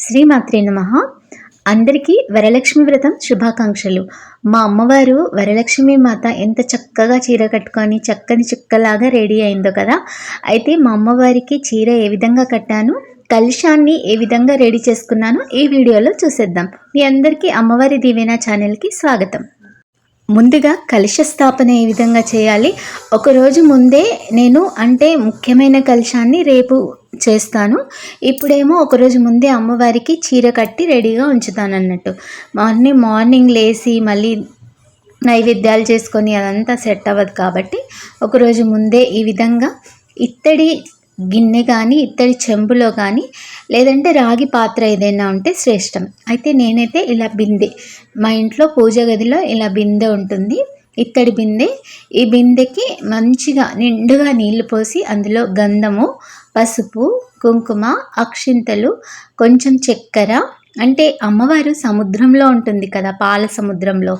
శ్రీమాత్రే నమః. అందరికీ వరలక్ష్మి వ్రతం శుభాకాంక్షలు. మా అమ్మవారు వరలక్ష్మి మాత ఎంత చక్కగా చీర కట్టుకొని చక్కని చుక్కలాగా రెడీ అయిందో కదా. అయితే మా అమ్మవారికి చీర ఏ విధంగా కట్టాను, కలశాన్ని ఏ విధంగా రెడీ చేసుకున్నాను ఈ వీడియోలో చూసేద్దాం. మీ అందరికీ అమ్మవారి దీవెన ఛానల్కి స్వాగతం. ముందుగా కలశ స్థాపన ఏ విధంగా చేయాలి, ఒకరోజు ముందే నేను ముఖ్యమైన కలశాన్ని రేపు చేస్తాను. ఇప్పుడేమో ఒకరోజు ముందే అమ్మవారికి చీర కట్టి రెడీగా ఉంచుతాను అన్నట్టు. మార్నింగ్ లేచి మళ్ళీ నైవేద్యాలు చేసుకొని అదంతా సెట్ అవ్వదు కాబట్టి ఒకరోజు ముందే ఈ విధంగా ఇత్తడి గిన్నె కానీ ఇత్తడి చెంబులో కానీ లేదంటే రాగి పాత్ర ఏదైనా ఉంటే శ్రేష్టం. అయితే నేనైతే ఇలా బిందె, మా ఇంట్లో పూజ గదిలో ఇలా బిందె ఉంటుంది, ఇత్తడి బిందె. ఈ బిందెకి మంచిగా నిండుగా నీళ్లు పోసి అందులో గంధము, పసుపు, కుంకుమ, అక్షింతలు, కొంచెం చక్కెర, అమ్మవారు సముద్రంలో ఉంటుంది కదా, పాల సముద్రంలో.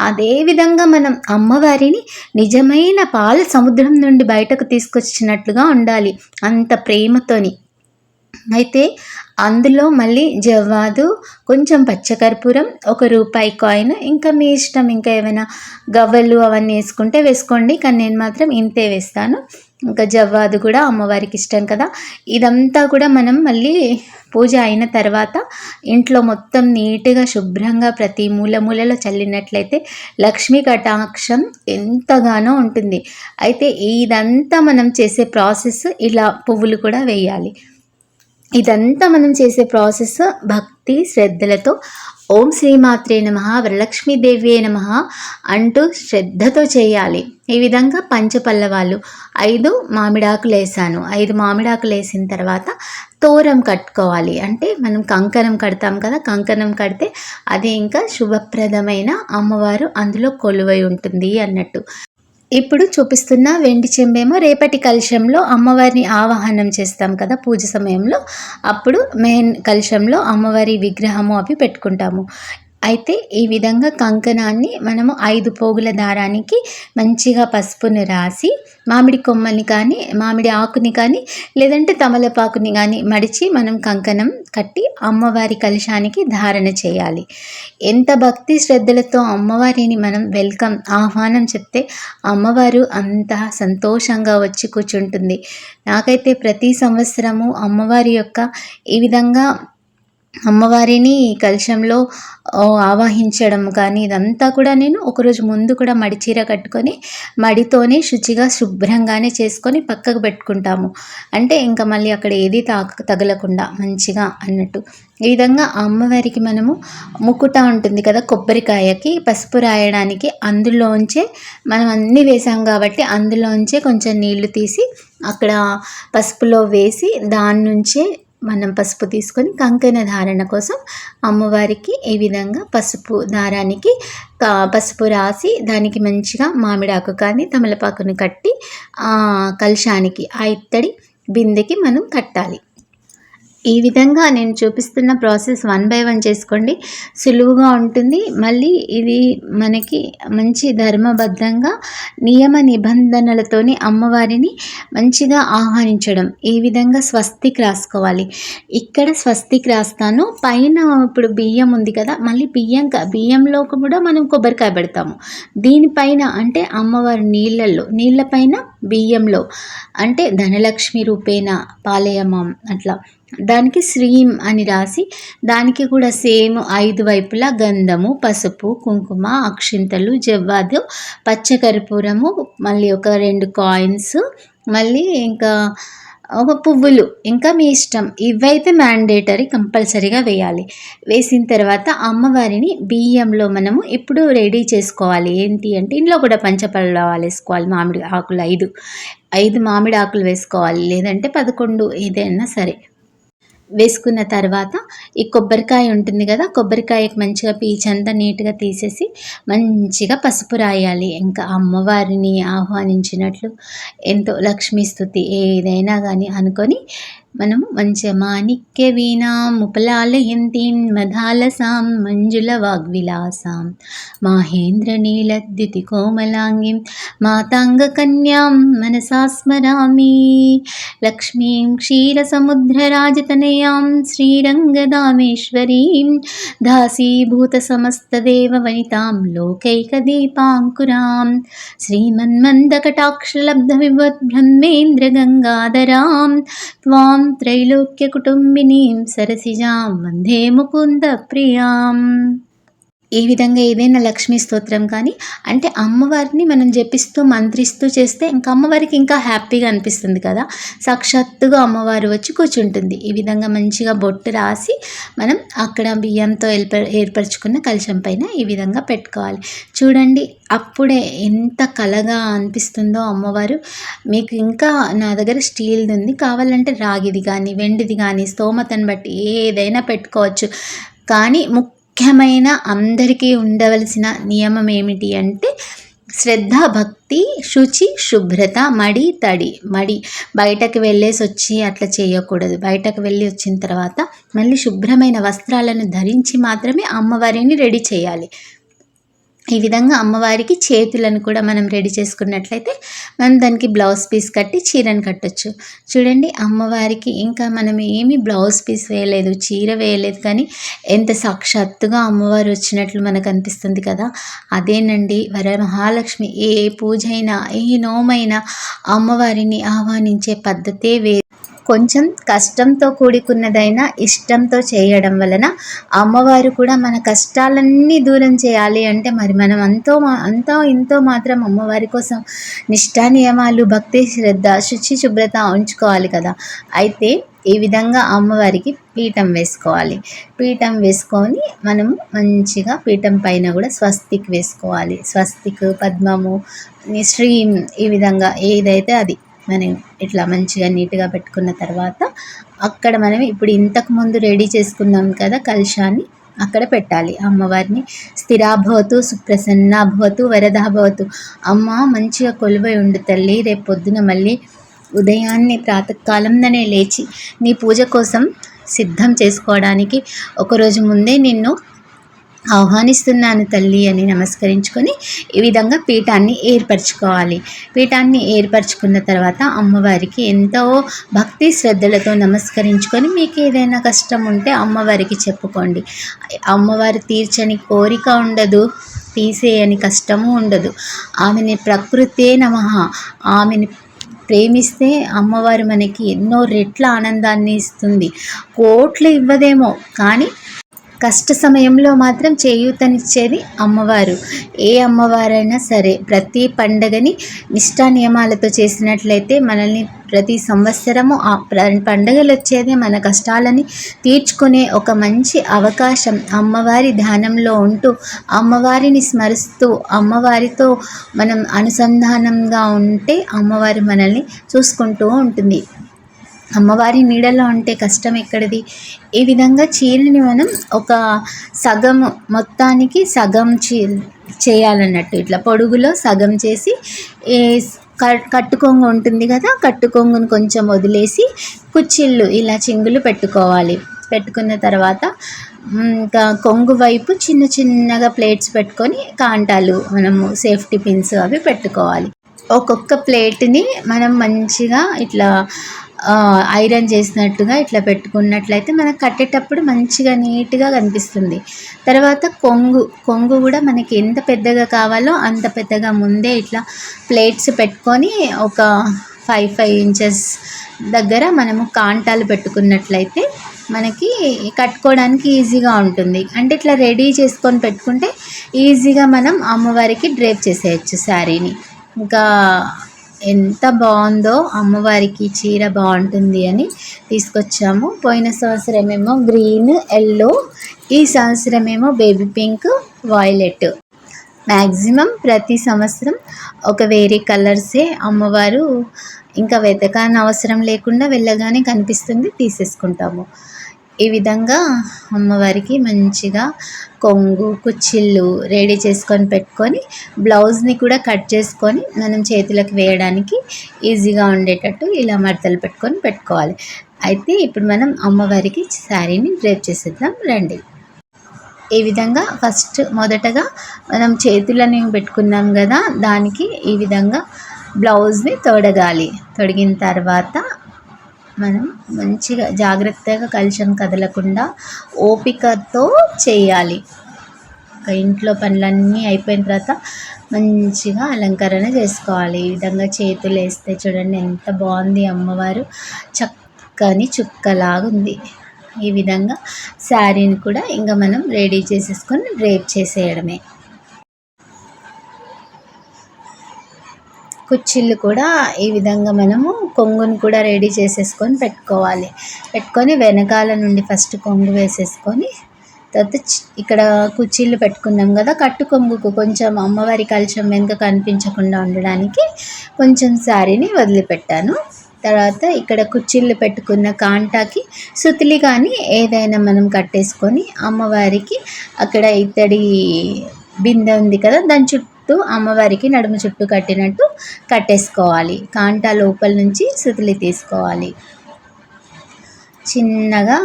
అదేవిధంగా మనం అమ్మవారిని నిజమైన పాల సముద్రం నుండి బయటకు తీసుకొచ్చినట్లుగా ఉండాలి, అంత ప్రేమతోని. అయితే అందులో మళ్ళీ జవ్వాదు, కొంచెం పచ్చకర్పూరం, ₹1 కాయిన్, ఇంకా మీ ఇష్టం, ఇంకా ఏమైనా గవ్వలు అవన్నీ వేసుకుంటే వేసుకోండి, కానీ నేను మాత్రం ఇంతే వేస్తాను. ఇంకా జవ్వాదు కూడా అమ్మవారికి ఇష్టం కదా. ఇదంతా కూడా మనం మళ్ళీ పూజ అయిన తర్వాత ఇంట్లో మొత్తం నీట్గా శుభ్రంగా ప్రతి మూలలో చల్లినట్లయితే లక్ష్మీ కటాక్షం ఎంతగానో ఉంటుంది. అయితే ఇదంతా మనం చేసే ప్రాసెస్, ఇలా పువ్వులు కూడా వేయాలి. ఇదంతా మనం చేసే ప్రాసెస్ భక్తి శ్రద్ధలతో ఓం శ్రీమాత్రే నమః, వరలక్ష్మీదేవ్యే నమః అంటూ శ్రద్ధతో చేయాలి. ఈ విధంగా పంచపల్లవాలు 5 మామిడాకులు వేసాను. 5 మామిడాకులు వేసిన తర్వాత తోరం కట్టుకోవాలి. మనం కంకణం కడతాం కదా, కంకణం కడితే అది ఇంకా శుభప్రదమైన అమ్మవారు అందులో కొలువై ఉంటుంది అన్నట్టు. ఇప్పుడు చూపిస్తున్న వెండి చెంబేమో రేపటి కలశంలో అమ్మవారిని ఆవాహనం చేస్తాం కదా పూజ సమయంలో, అప్పుడు మెయిన్ కలశంలో అమ్మవారి విగ్రహము అవి పెట్టుకుంటాము. అయితే ఈ విధంగా కంకణాన్ని మనము 5 పోగుల దారానికి మంచిగా పసుపుని రాసి మామిడి కొమ్మని కానీ మామిడి ఆకుని కానీ లేదంటే తమలపాకుని కానీ మడిచి మనం కంకణం కట్టి అమ్మవారి కలశానికి ధారణ చేయాలి. ఎంత భక్తి శ్రద్ధలతో అమ్మవారిని మనం వెల్కమ్ ఆహ్వానం చెప్తే అమ్మవారు అంత సంతోషంగా వచ్చి కూర్చుంటుంది. నాకైతే ప్రతి సంవత్సరము అమ్మవారి యొక్క ఈ విధంగా అమ్మవారిని కలశంలో ఆవాహించడం కానీ ఇదంతా కూడా నేను ఒకరోజు ముందు కూడా మడిచీర కట్టుకొని మడితోనే శుచిగా శుభ్రంగానే చేసుకొని పక్కకు పెట్టుకుంటాము. ఇంకా మళ్ళీ అక్కడ ఏది తగలకుండా మంచిగా అన్నట్టు. ఈ విధంగా అమ్మవారికి మనము ముకుట ఉంటుంది కదా, కొబ్బరికాయకి పసుపు రాయడానికి అందులోంచే మనం అన్నీ వేసాం కాబట్టి అందులోంచే కొంచెం నీళ్లు తీసి అక్కడ పసుపులో వేసి దాని నుంచే మనం పసుపు తీసుకొని కంకణ ధారణ కోసం అమ్మవారికి ఈ విధంగా పసుపు దారానికి పసుపు రాసి దానికి మంచిగా మామిడాకు కానీ తమలపాకుని కట్టి కలశానికి ఆ ఇత్తడి బిందెకి మనం కట్టాలి. ఈ విధంగా నేను చూపిస్తున్న ప్రాసెస్ 1 by 1 చేసుకోండి, సులువుగా ఉంటుంది. మళ్ళీ ఇది మనకి మంచి ధర్మబద్ధంగా నియమ నిబంధనలతోని అమ్మవారిని మంచిగా ఆహ్వానించడం. ఈ విధంగా స్వస్తికి రాసుకోవాలి. ఇక్కడ స్వస్తికి రాస్తాను. పైన ఇప్పుడు బియ్యం ఉంది కదా, మళ్ళీ బియ్యంలో కూడా మనం కొబ్బరికాయ పెడతాము. దీనిపైన అమ్మవారి నీళ్ళపైన బియ్యంలో ధనలక్ష్మి రూపేణ పాలయమాం అట్లా దానికి శ్రీం అని రాసి దానికి కూడా సేమ్ 5 వైపులా గంధము, పసుపు, కుంకుమ, అక్షింతలు, జవ్వాదు, పచ్చకర్పూరము, మళ్ళీ ఒక 2 కాయిన్స్, మళ్ళీ ఇంకా ఒక పువ్వులు, ఇంకా మీ ఇష్టం. ఇవైతే మ్యాండేటరీ, కంపల్సరీగా వేయాలి. వేసిన తర్వాత అమ్మవారిని బియ్యంలో మనము ఇప్పుడు రెడీ చేసుకోవాలి. ఇంట్లో కూడా పంచపల్లవాలు వేసుకోవాలి. మామిడి ఆకులు 5 మామిడి ఆకులు వేసుకోవాలి, లేదంటే 11 ఏదైనా సరే. వేసుకున్న తర్వాత ఈ కొబ్బరికాయ ఉంటుంది కదా, కొబ్బరికాయకి మంచిగా పీచంతా నీట్గా తీసేసి మంచిగా పసుపు రాయాలి. ఇంకా అమ్మవారిని ఆహ్వానించినట్లు ఎంతో లక్ష్మీ స్తుతి ఏదైనా కానీ అనుకొని మనము మంచిగా మాణిక్య వీణాం ఉపలాలయంతీం మధాలసాం మంజుల వాగ్విలాసాం మాహేంద్ర నీలద్యుతి కోమలాంగిం మాతాంగ కన్యాం మనసా స్మరామి లక్ష్మీం క్షీరసముద్రరాజతనయాం శ్రీరంగ జగదామేశ్వరీం దాసీభూతసమస్తదేవవనితాం లోకైకదీపాంకురాం శ్రీమన్మందకటాక్షలబ్ధవివద్బ్రహ్మేంద్రగంగాధరాం త్వాం త్రైలోక్యకుటుంబినీం సరసిజాం వందే ముకుందప్రియాం. ఈ విధంగా ఏదైనా లక్ష్మీ స్తోత్రం కానీ అంటే అమ్మవారిని మనం జపిస్తూ మంత్రిస్తూ చేస్తే ఇంకా అమ్మవారికి ఇంకా హ్యాపీగా అనిపిస్తుంది కదా, సాక్షాత్తుగా అమ్మవారు వచ్చి కూర్చుంటుంది. ఈ విధంగా మంచిగా బొట్టు రాసి మనం అక్కడ బియ్యంతో ఏర్పరచుకున్న కలశం పైన ఈ విధంగా పెట్టుకోవాలి. చూడండి అప్పుడే ఎంత కళగా అనిపిస్తుందో అమ్మవారు. మీకు ఇంకా నా దగ్గర స్టీల్ది ఉంది, కావాలంటే రాగిది కానీ వెండిది కానీ స్తోమతను బట్టి ఏదైనా పెట్టుకోవచ్చు. కానీ ముఖ్యమైన అందరికీ ఉండవలసిన నియమం ఏమిటి అంటే శ్రద్ధ, భక్తి, శుచి, శుభ్రత, మడి తడి. బయటకు వెళ్ళేసి వచ్చి అట్లా చేయకూడదు. బయటకు వెళ్ళి వచ్చిన తర్వాత మళ్ళీ శుభ్రమైన వస్త్రాలను ధరించి మాత్రమే అమ్మవారిని రెడీ చేయాలి. ఈ విధంగా అమ్మవారికి చేతులను కూడా మనం రెడీ చేసుకున్నట్లయితే మనం దానికి బ్లౌజ్ పీస్ కట్టి చీరను కట్టొచ్చు. చూడండి అమ్మవారికి ఇంకా మనం ఏమి బ్లౌజ్ పీస్ వేయలేదు, చీర వేయలేదు, కానీ ఎంత సాక్షాత్తుగా అమ్మవారు వచ్చినట్లు మనకు అనిపిస్తుంది కదా. అదేనండి వరమహాలక్ష్మి. ఏ పూజ అయినా ఏ నోమైనా అమ్మవారిని ఆహ్వానించే పద్ధతే వేరు. కొంచెం కష్టంతో కూడుకున్నదైనా ఇష్టంతో చేయడం వలన అమ్మవారు కూడా మన కష్టాలన్నీ దూరం చేయాలి అంటే మరి మనం అంతో ఇంతో మాత్రం అమ్మవారి కోసం నిష్ఠా నియమాలు, భక్తి, శ్రద్ధ, శుచి, శుభ్రత ఉంచుకోవాలి కదా. అయితే ఈ విధంగా అమ్మవారికి పీఠం వేసుకోవాలి. పీఠం వేసుకొని మనము మంచిగా పీఠం పైన కూడా స్వస్తిక్ వేసుకోవాలి. స్వస్తిక్, పద్మము, శ్రీం ఈ విధంగా ఏదైతే అది మనం ఇట్లా మంచిగా నీట్గా పెట్టుకున్న తర్వాత అక్కడ మనం ఇప్పుడు ఇంతకుముందు రెడీ చేసుకున్నాం కదా కలశాన్ని, అక్కడ పెట్టాలి అమ్మవారిని. స్థిరాభవతు, సుప్రసన్నాభవతు, వరదాభవతు. అమ్మ మంచిగా కొలువై ఉండు తల్లి. రేపు పొద్దున మళ్ళీ ఉదయాన్నే ప్రాతకాలంలోనే లేచి నీ పూజ కోసం సిద్ధం చేసుకోవడానికి ఒకరోజు ముందే నిన్ను ఆహ్వానిస్తున్నాను తల్లి అని నమస్కరించుకొని ఈ విధంగా పీఠాన్ని ఏర్పరచుకోవాలి. పీఠాన్ని ఏర్పరచుకున్న తర్వాత అమ్మవారికి ఎంతో భక్తి శ్రద్ధలతో నమస్కరించుకొని మీకు ఏదైనా కష్టం ఉంటే అమ్మవారికి చెప్పుకోండి. అమ్మవారు తీర్చని కోరిక ఉండదు, తీసేయని కష్టము ఉండదు. ఆమెని ప్రకృతే నమః. ఆమెని ప్రేమిస్తే అమ్మవారు మనకి ఎన్నో రెట్ల ఆనందాన్ని ఇస్తుంది. కోట్లు ఇవ్వదేమో కానీ కష్ట సమయంలో మాత్రం చేయూతనిచ్చేది అమ్మవారు. ఏ అమ్మవారైనా సరే ప్రతి పండగని నిష్ఠా నియమాలతో చేసినట్లయితే మనల్ని ప్రతి సంవత్సరము ఆ పండగలు వచ్చేదే మన కష్టాలని తీర్చుకునే ఒక మంచి అవకాశం. అమ్మవారి ధ్యానంలో ఉంటూ అమ్మవారిని స్మరిస్తూ అమ్మవారితో మనం అనుసంధానంగా ఉంటే అమ్మవారు మనల్ని చూసుకుంటూ ఉంటుంది. అమ్మవారి నీడలో ఉంటే కష్టం ఎక్కడిది. ఈ విధంగా చీరని మనం ఒక సగం మొత్తానికి సగం చేయాలన్నట్టు ఇట్లా పొడుగులో సగం చేసి కట్టుకొంగు ఉంటుంది కదా, కట్టుకొంగును కొంచెం వదిలేసి కుచ్చిళ్ళు ఇలా చింగులు పెట్టుకోవాలి. పెట్టుకున్న తర్వాత ఇంకా కొంగు వైపు చిన్న చిన్నగా ప్లేట్స్ పెట్టుకొని కాంటాలు మనము సేఫ్టీ పిన్స్ అవి పెట్టుకోవాలి. ఒక్కొక్క ప్లేట్ని మనం మంచిగా ఇట్లా ఐరన్ చేసినట్టుగా ఇట్లా పెట్టుకున్నట్లయితే మనకు కట్టేటప్పుడు మంచిగా నీట్గా కనిపిస్తుంది. తర్వాత కొంగు కూడా మనకి ఎంత పెద్దగా కావాలో అంత పెద్దగా ముందే ఇట్లా ప్లేట్స్ పెట్టుకొని ఒక 5 ఇంచెస్ దగ్గర మనము కాంటాలు పెట్టుకున్నట్లయితే మనకి కట్టుకోవడానికి ఈజీగా ఉంటుంది. అంటే ఇట్లా రెడీ చేసుకొని పెట్టుకుంటే ఈజీగా మనం అమ్మవారికి డ్రేప్ చేసేయచ్చు శారీని. ఇంకా ఎంత బాగుందో అమ్మవారికి చీర బాగుంటుంది అని తీసుకొచ్చాము. పోయిన సంవత్సరమేమో గ్రీన్, ఎల్లో, ఈ సంవత్సరమేమో బేబీ పింక్, వాయిలెట్. మ్యాక్సిమం ప్రతి సంవత్సరం ఒక వేరే కలర్సే అమ్మవారు ఇంకా వెతకాని అవసరం లేకుండా వెళ్ళగానే కనిపిస్తుంది, తీసేసుకుంటాము. ఈ విధంగా అమ్మవారికి మంచిగా కొంగు, కుచ్చిళ్ళు రెడీ చేసుకొని పెట్టుకొని బ్లౌజ్ని కూడా కట్ చేసుకొని మనం చేతులకు వేయడానికి ఈజీగా ఉండేటట్టు ఇలా మడతలు పెట్టుకోవాలి. అయితే ఇప్పుడు మనం అమ్మవారికి శారీని డ్రేప్ చేసేద్దాం రండి. ఈ విధంగా మొదటగా మనం చేతులని పెట్టుకున్నాం కదా, దానికి ఈ విధంగా బ్లౌజ్ని తొడగాలి. తొడిగిన తర్వాత మనం మంచిగా జాగ్రత్తగా కలశం కదలకుండా ఓపికతో చేయాలి. ఇంట్లో పనులన్నీ అయిపోయిన తర్వాత మంచిగా అలంకరణ చేసుకోవాలి. ఈ విధంగా చేతులు వేస్తే చూడండి ఎంత బాగుంది, అమ్మవారు చక్కని చుక్కలాగుంది. ఈ విధంగా శారీని కూడా ఇంకా మనం రెడీ చేసేసుకొని డ్రేప్ చేసేయడమే. కుచ్చిళ్ళు కూడా ఈ విధంగా మనము కొంగును కూడా రెడీ చేసేసుకొని పెట్టుకొని వెనకాల నుండి ఫస్ట్ కొంగు వేసేసుకొని తర్వాత ఇక్కడ కుచ్చిళ్ళు పెట్టుకున్నాం కదా, కట్టు కొంగుకు కొంచెం అమ్మవారి కలశం వెనుక కనిపించకుండా ఉండడానికి కొంచెం శారీని వదిలిపెట్టాను. తర్వాత ఇక్కడ కుచ్చిళ్ళు పెట్టుకున్న కాంటాకి సుతిలి కానీ ఏదైనా మనం కట్టేసుకొని అమ్మవారికి అక్కడ ఇత్తడి బిందె ఉంది కదా, దాని చుట్టూ అమ్మవారికి నడుము చుట్టూ కట్టినట్టు కట్టేసుకోవాలి. కాంటా లోపల నుంచి సుతిలి తీసుకోవాలి. చిన్నగా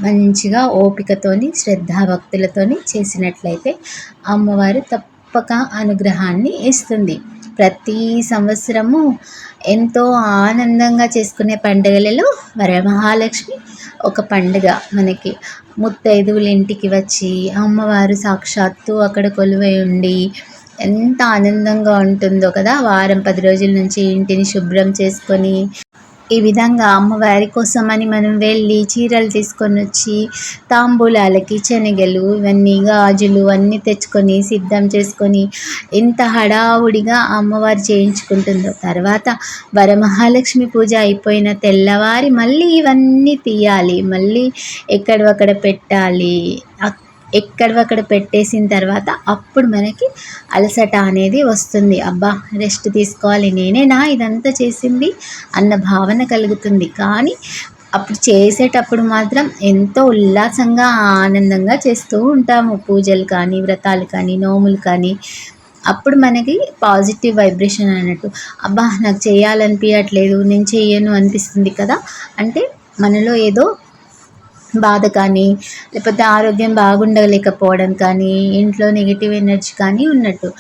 మంచిగా ఓపికతోని శ్రద్ధాభక్తులతోని చేసినట్లయితే అమ్మవారు తప్పక అనుగ్రహాన్ని ఇస్తుంది. ప్రతి సంవత్సరము ఎంతో ఆనందంగా చేసుకునే పండుగలలో వరమహాలక్ష్మి ఒక పండుగ. మనకి ముత్తైదువులు ఇంటికి వచ్చి అమ్మవారు సాక్షాత్తు అక్కడ కొలువై ఉండి ఎంత ఆనందంగా ఉంటుందో కదా. వారం 10 రోజుల నుంచి ఇంటిని శుభ్రం చేసుకొని ఈ విధంగా అమ్మవారి కోసమని మనం వెళ్ళి చీరలు తీసుకొని వచ్చి తాంబూలాలకి శనగలు ఇవన్నీ గాజులు అన్నీ తెచ్చుకొని సిద్ధం చేసుకొని ఎంత హడావుడిగా అమ్మవారు చేయించుకుంటుందో. తర్వాత వరమహాలక్ష్మి పూజ అయిపోయిన తెల్లవారి మళ్ళీ ఇవన్నీ తీయాలి, మళ్ళీ ఎక్కడవక్కడ పెట్టాలి. ఎక్కడవక్కడ పెట్టేసిన తర్వాత అప్పుడు మనకి అలసట అనేది వస్తుంది. అబ్బా రెస్ట్ తీసుకోవాలి, నేనేనా ఇదంతా చేసింది అన్న భావన కలుగుతుంది. కానీ అప్పుడు చేసేటప్పుడు మాత్రం ఎంతో ఉల్లాసంగా ఆనందంగా చేస్తూ ఉంటాము. పూజలు కానీ వ్రతాలు కానీ నోములు కానీ అప్పుడు మనకి పాజిటివ్ వైబ్రేషన్ అన్నట్టు. అబ్బా నాకు చేయాలనిపించట్లేదు, నేను చెయ్యను అనిపిస్తుంది కదా, అంటే మనలో ఏదో బాధ కానీ లేకపోతే ఆరోగ్యం బాగుండలేకపోవడం కానీ ఇంట్లో నెగిటివ్ ఎనర్జీ కానీ ఉన్నట్టు.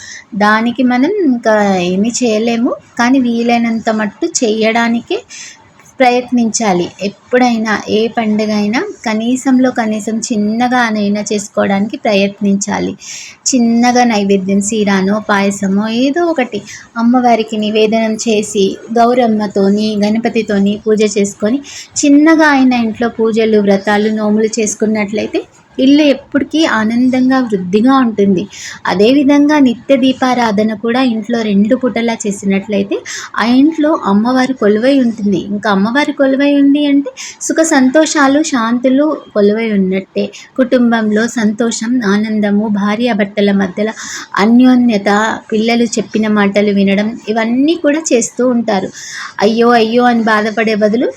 దానికి మనం ఇంకా ఏమీ చేయలేము, కానీ వీలైనంత మట్టు చేయడానికే ప్రయత్నించాలి. ఎప్పుడైనా ఏ పండుగ అయినా కనీసం చిన్నగానైనా చేసుకోవడానికి ప్రయత్నించాలి. చిన్నగా నైవేద్యం సీరానో పాయసమో ఏదో ఒకటి అమ్మవారికి నివేదనం చేసి గౌరమ్మతోని గణపతితోని పూజ చేసుకొని చిన్నగా అయినా ఇంట్లో పూజలు వ్రతాలు నోములు చేసుకున్నట్లయితే ఇల్లు ఎప్పటికీ ఆనందంగా వృద్ధిగా ఉంటుంది. అదేవిధంగా నిత్య దీపారాధన కూడా ఇంట్లో 2 పూటలా చేసినట్లయితే ఆ ఇంట్లో అమ్మవారి కొలువై ఉంటుంది. ఇంకా అమ్మవారి కొలువై ఉంది అంటే సుఖ సంతోషాలు శాంతులు కొలువై ఉన్నట్టే. కుటుంబంలో సంతోషం ఆనందము, భార్యాభర్తల మధ్యలో అన్యోన్యత, పిల్లలు చెప్పిన మాటలు వినడం ఇవన్నీ కూడా చేస్తూ ఉంటారు. అయ్యో అయ్యో అని బాధపడే బదులు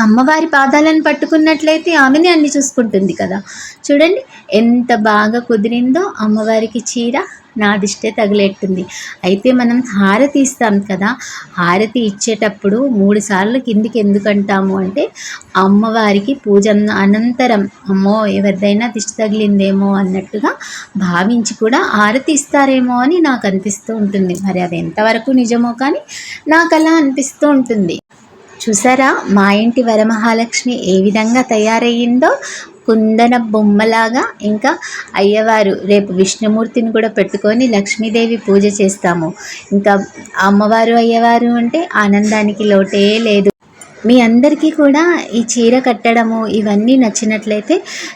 అమ్మవారి పాదాలను పట్టుకున్నట్లయితే ఆమెనే అన్ని చూసుకుంటుంది కదా. చూడండి ఎంత బాగా కుదిరిందో అమ్మవారికి చీర నా దిష్టే తగిలేట్టుంది. అయితే మనం హారతి ఇస్తాం కదా, హారతి ఇచ్చేటప్పుడు 3 సార్లు కిందికి ఎందుకు అంటాము అంటే అమ్మవారికి పూజ అనంతరం అమ్మో ఎవరిదైనా దిష్టి తగిలిందేమో అన్నట్టుగా భావించి కూడా హారతి ఇస్తారేమో అని నాకు అనిపిస్తూ ఉంటుంది. మరి అది ఎంతవరకు నిజమో కానీ నాకు అలా అనిపిస్తూ ఉంటుంది. చూసారా మా ఇంటి వరమహాలక్ష్మి ఏ విధంగా తయారయ్యిందో, కుందన బొమ్మలాగా. ఇంకా అయ్యవారు రేపు విష్ణుమూర్తిని కూడా పెట్టుకొని లక్ష్మీదేవి పూజ చేస్తాము. ఇంకా అమ్మవారు అయ్యవారు అంటే ఆనందానికి లోటే లేదు. మీ అందరికీ కూడా ఈ చీర కట్టడము ఇవన్నీ నచ్చినట్లయితే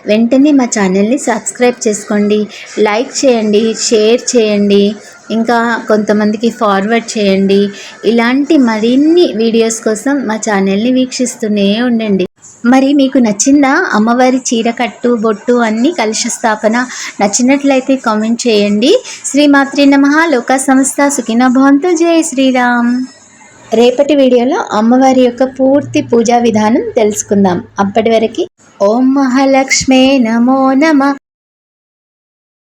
వెంటనే మా ఛానల్ని సబ్స్క్రైబ్ చేసుకోండి, లైక్ చేయండి, షేర్ చేయండి, ఇంకా కొంతమందికి ఫార్వర్డ్ చేయండి. ఇలాంటి మరిన్ని వీడియోస్ కోసం మా ఛానల్ని వీక్షిస్తూనే ఉండండి. మరి మీకు నచ్చిందా అమ్మవారి చీర కట్టు బొట్టు అన్నీ కలశ స్థాపన? నచ్చినట్లయితే కామెంట్ చేయండి. శ్రీమాత్రే నమః. లోకా సమస్త సుఖినో భవంతు. జై శ్రీరామ్. రేపటి వీడియోలో అమ్మవారి యొక్క పూర్తి పూజా విధానం తెలుసుకుందాం. అప్పటి వరకు ఓం మహాలక్ష్మే నమో నమః.